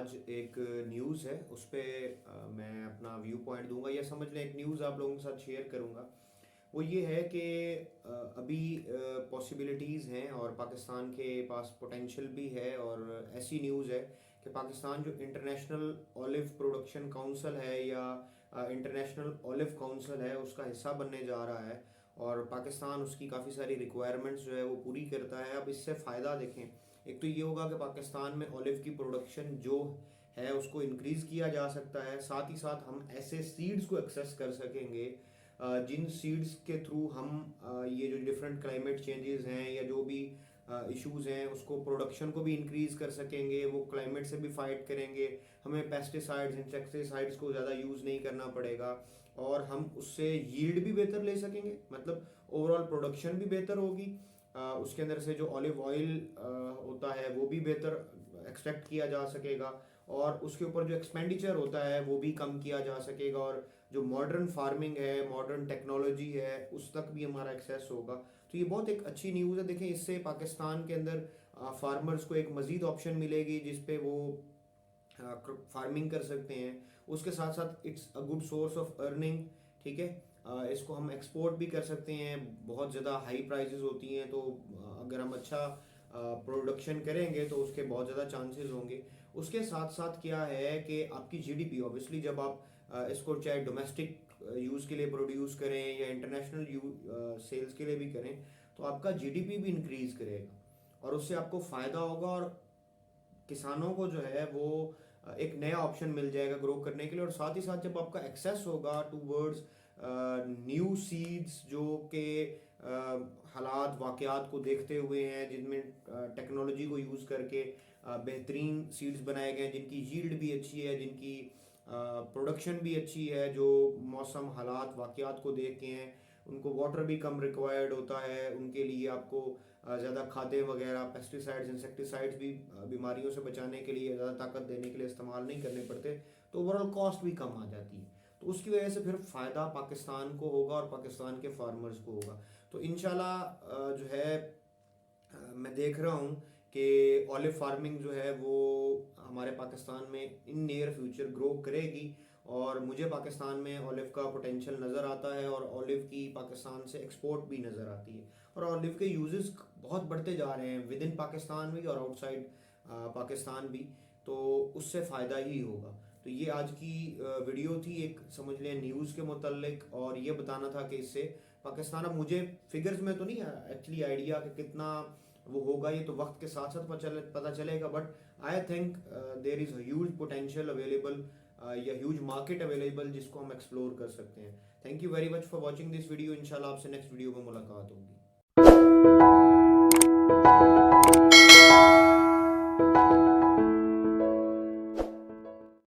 आज एक न्यूज़ है उस पे मैं अपना व्यू पॉइंट दूंगा या समझ लें एक न्यूज़ आप लोगों के साथ शेयर करूंगा। वो ये है कि अभी पॉसिबिलिटीज़ हैं और पाकिस्तान के पास पोटेंशियल भी है और ऐसी न्यूज़ है कि पाकिस्तान जो इंटरनेशनल ऑलिव प्रोडक्शन काउंसिल है या इंटरनेशनल ऑलिव काउंसिल है उसका हिस्सा बनने जा रहा है और पाकिस्तान उसकी काफ़ी सारी रिक्वायरमेंट्स जो है वो पूरी करता है। अब इससे फ़ायदा देखें, एक तो ये होगा कि पाकिस्तान में ऑलिव की प्रोडक्शन जो है उसको इंक्रीज़ किया जा सकता है, साथ ही साथ हम ऐसे सीड्स को एक्सेस कर सकेंगे जिन सीड्स के थ्रू हम ये जो डिफरेंट क्लाइमेट चेंजेस हैं या जो भी इश्यूज हैं उसको प्रोडक्शन को भी इंक्रीज कर सकेंगे, वो क्लाइमेट से भी फाइट करेंगे। हमें पेस्टिसाइड्स इंसेक्टिसाइड्स को ज़्यादा यूज़ नहीं करना पड़ेगा और हम उससे यील्ड भी बेहतर ले सकेंगे, मतलब ओवरऑल प्रोडक्शन भी बेहतर होगी। उसके अंदर से जो ऑलिव ऑयल होता है वो भी बेहतर एक्सट्रैक्ट किया जा सकेगा और उसके ऊपर जो एक्सपेंडिचर होता है वो भी कम किया जा सकेगा और जो मॉडर्न फार्मिंग है, मॉडर्न टेक्नोलॉजी है, उस तक भी हमारा एक्सेस होगा। तो ये बहुत एक अच्छी न्यूज़ है। देखें, इससे पाकिस्तान के अंदर फार्मर्स को एक मज़ीद ऑप्शन मिलेगी जिस पे वो फार्मिंग कर सकते हैं। उसके साथ साथ it's a good source of earning. ठीक है, इसको हम एक्सपोर्ट भी कर सकते हैं। बहुत ज़्यादा हाई प्राइजेस होती हैं तो अगर हम अच्छा प्रोडक्शन करेंगे तो उसके बहुत ज़्यादा चांसेस होंगे। उसके साथ साथ क्या है कि आपकी जीडीपी ऑब्वियसली जब आप इसको चाहे डोमेस्टिक यूज़ के लिए प्रोड्यूस करें या इंटरनेशनल सेल्स के लिए भी करें तो आपका जीडीपी भी इंक्रीज करेगा और उससे आपको फ़ायदा होगा और किसानों को जो है वो एक नया ऑप्शन मिल जाएगा ग्रो करने के लिए। और साथ ही साथ जब आपका एक्सेस होगा टूवर्ड्स न्यू सीड्स जो के हालात वाकयात को देखते हुए हैं, जिनमें टेक्नोलॉजी को यूज़ करके बेहतरीन सीड्स बनाए गए हैं जिनकी यील्ड भी अच्छी है, जिनकी प्रोडक्शन भी अच्छी है, जो मौसम हालात वाकयात को देख के हैं। उनको वाटर भी कम रिक्वायर्ड होता है, उनके लिए आपको ज़्यादा खादें वगैरह पेस्टिसाइड्स इंसेक्टिसाइड्स भी बीमारियों से बचाने के लिए, ज़्यादा ताकत देने के लिए इस्तेमाल नहीं करने पड़ते, तो ओवरऑल कॉस्ट भी कम आ जाती है। तो उसकी वजह से फिर फ़ायदा पाकिस्तान को होगा और पाकिस्तान के फार्मर्स को होगा। तो इंशाल्लाह जो है मैं देख रहा हूँ कि ऑलिव फार्मिंग जो है वो हमारे पाकिस्तान में इन नियर फ्यूचर ग्रो करेगी और मुझे पाकिस्तान में ऑलिव का पोटेंशियल नज़र आता है और ऑलिव की पाकिस्तान से एक्सपोर्ट भी नज़र आती है और ऑलिव के यूजेस बहुत बढ़ते जा रहे हैं विद इन पाकिस्तान भी और आउटसाइड पाकिस्तान भी। तो उससे फ़ायदा ही होगा। तो ये आज की वीडियो थी, एक समझ लें न्यूज़ के मुतल्लिक, और ये बताना था कि इससे पाकिस्तान, अब मुझे फिगर्स में तो नहीं एक्चुअली आइडिया कि कितना वो होगा, ये तो वक्त के साथ साथ पता चलेगा, but I think there is huge potential available या ह्यूज मार्केट अवेलेबल जिसको हम एक्सप्लोर कर सकते हैं। Thank you very much for watching this video. इंशाल्लाह आपसे नेक्स्ट वीडियो में मुलाकात होगी।